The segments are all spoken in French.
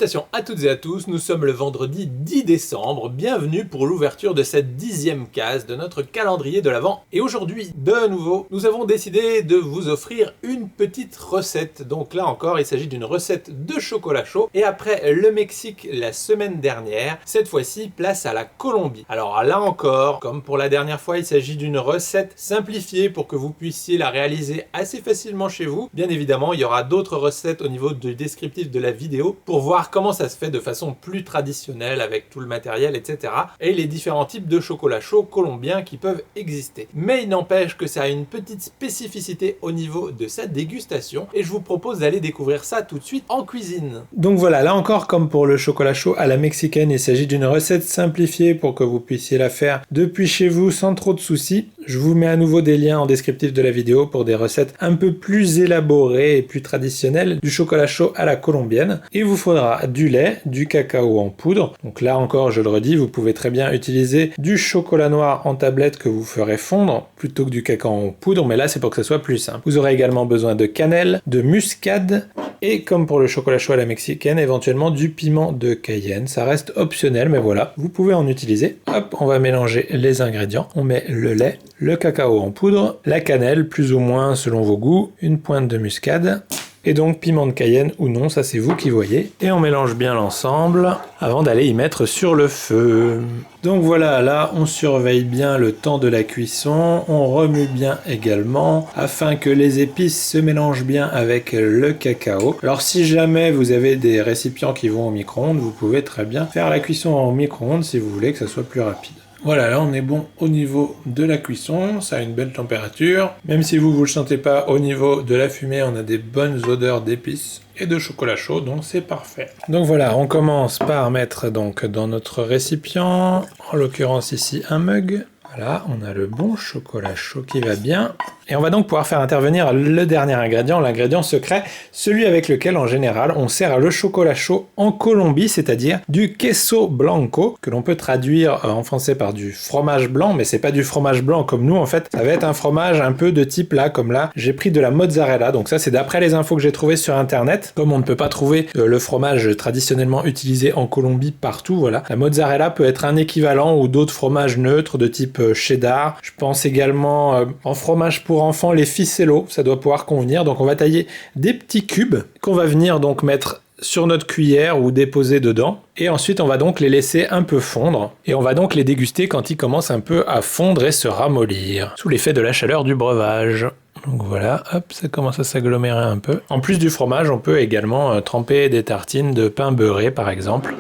Salutations à toutes et à tous, nous sommes le vendredi 10 décembre, bienvenue pour l'ouverture de cette 10e case de notre calendrier de l'Avent. Et aujourd'hui, de nouveau, nous avons décidé de vous offrir une petite recette. Donc là encore, il s'agit d'une recette de chocolat chaud. Et après le Mexique la semaine dernière, cette fois-ci, place à la Colombie. Alors là encore, comme pour la dernière fois, il s'agit d'une recette simplifiée pour que vous puissiez la réaliser assez facilement chez vous. Bien évidemment, il y aura d'autres recettes au niveau du descriptif de la vidéo pour voir comment ça se fait de façon plus traditionnelle avec tout le matériel, etc. et les différents types de chocolat chaud colombiens qui peuvent exister. Mais il n'empêche que ça a une petite spécificité au niveau de sa dégustation et je vous propose d'aller découvrir ça tout de suite en cuisine. Donc voilà, là encore comme pour le chocolat chaud à la mexicaine, il s'agit d'une recette simplifiée pour que vous puissiez la faire depuis chez vous sans trop de soucis. Je vous mets à nouveau des liens en descriptif de la vidéo pour des recettes un peu plus élaborées et plus traditionnelles du chocolat chaud à la colombienne. Il vous faudra du lait, du cacao en poudre. Donc là encore, je le redis, vous pouvez très bien utiliser du chocolat noir en tablette que vous ferez fondre plutôt que du cacao en poudre, mais là c'est pour que ce soit plus simple. Vous aurez également besoin de cannelle, de muscade et comme pour le chocolat chaud à la mexicaine, éventuellement du piment de Cayenne. Ça reste optionnel, mais voilà, vous pouvez en utiliser. Hop, on va mélanger les ingrédients. On met le lait, le cacao en poudre, la cannelle, plus ou moins selon vos goûts, une pointe de muscade, et donc piment de Cayenne ou non, ça c'est vous qui voyez. Et on mélange bien l'ensemble avant d'aller y mettre sur le feu. Donc voilà, là on surveille bien le temps de la cuisson, on remue bien également afin que les épices se mélangent bien avec le cacao. Alors si jamais vous avez des récipients qui vont au micro-ondes, vous pouvez très bien faire la cuisson au micro-ondes si vous voulez que ça soit plus rapide. Voilà, là on est bon au niveau de la cuisson, ça a une belle température. Même si vous le sentez pas au niveau de la fumée, on a des bonnes odeurs d'épices et de chocolat chaud, donc c'est parfait. Donc voilà, on commence par mettre donc dans notre récipient, en l'occurrence ici un mug. Voilà, on a le bon chocolat chaud qui va bien. Et on va donc pouvoir faire intervenir le dernier ingrédient, l'ingrédient secret, celui avec lequel en général on sert le chocolat chaud en Colombie, c'est-à-dire du queso blanco, que l'on peut traduire en français par du fromage blanc, mais c'est pas du fromage blanc comme nous en fait, ça va être un fromage un peu de type là, comme là, j'ai pris de la mozzarella, donc ça c'est d'après les infos que j'ai trouvées sur internet, comme on ne peut pas trouver le fromage traditionnellement utilisé en Colombie partout, voilà, la mozzarella peut être un équivalent ou d'autres fromages neutres de type cheddar, je pense également en fromage pour enfants, les ficello, ça doit pouvoir convenir. Donc on va tailler des petits cubes qu'on va venir donc mettre sur notre cuillère ou déposer dedans. Et ensuite on va donc les laisser un peu fondre. Et on va donc les déguster quand ils commencent un peu à fondre et se ramollir, sous l'effet de la chaleur du breuvage. Donc voilà, hop, ça commence à s'agglomérer un peu. En plus du fromage, on peut également tremper des tartines de pain beurré par exemple.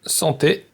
Santé!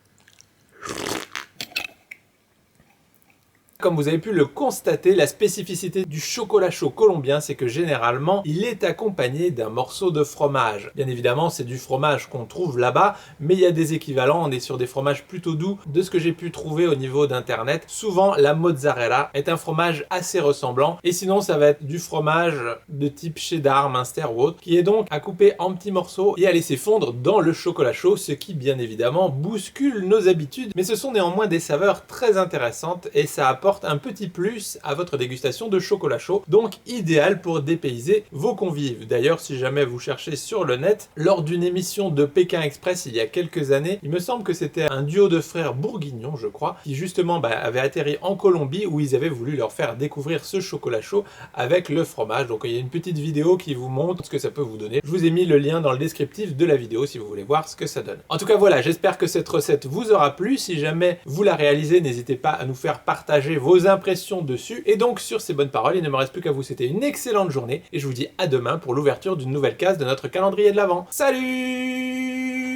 Comme vous avez pu le constater, la spécificité du chocolat chaud colombien, c'est que généralement, il est accompagné d'un morceau de fromage. Bien évidemment, c'est du fromage qu'on trouve là-bas, mais il y a des équivalents, on est sur des fromages plutôt doux. De ce que j'ai pu trouver au niveau d'internet, souvent la mozzarella est un fromage assez ressemblant, et sinon ça va être du fromage de type cheddar, minster ou autre, qui est donc à couper en petits morceaux et à laisser fondre dans le chocolat chaud, ce qui bien évidemment bouscule nos habitudes, mais ce sont néanmoins des saveurs très intéressantes et ça apporte un petit plus à votre dégustation de chocolat chaud, donc idéal pour dépayser vos convives. D'ailleurs, si jamais vous cherchez sur le net, lors d'une émission de Pékin Express il y a quelques années, il me semble que c'était un duo de frères bourguignons, je crois, qui justement avait atterri en Colombie où ils avaient voulu leur faire découvrir ce chocolat chaud avec le fromage. Donc il y a une petite vidéo qui vous montre ce que ça peut vous donner. Je vous ai mis le lien dans le descriptif de la vidéo si vous voulez voir ce que ça donne. En tout cas voilà, j'espère que cette recette vous aura plu. Si jamais vous la réalisez, n'hésitez pas à nous faire partager vos impressions dessus. Et donc sur ces bonnes paroles, il ne me reste plus qu'à vous souhaiter une excellente journée et je vous dis à demain pour l'ouverture d'une nouvelle case de notre calendrier de l'Avent. Salut!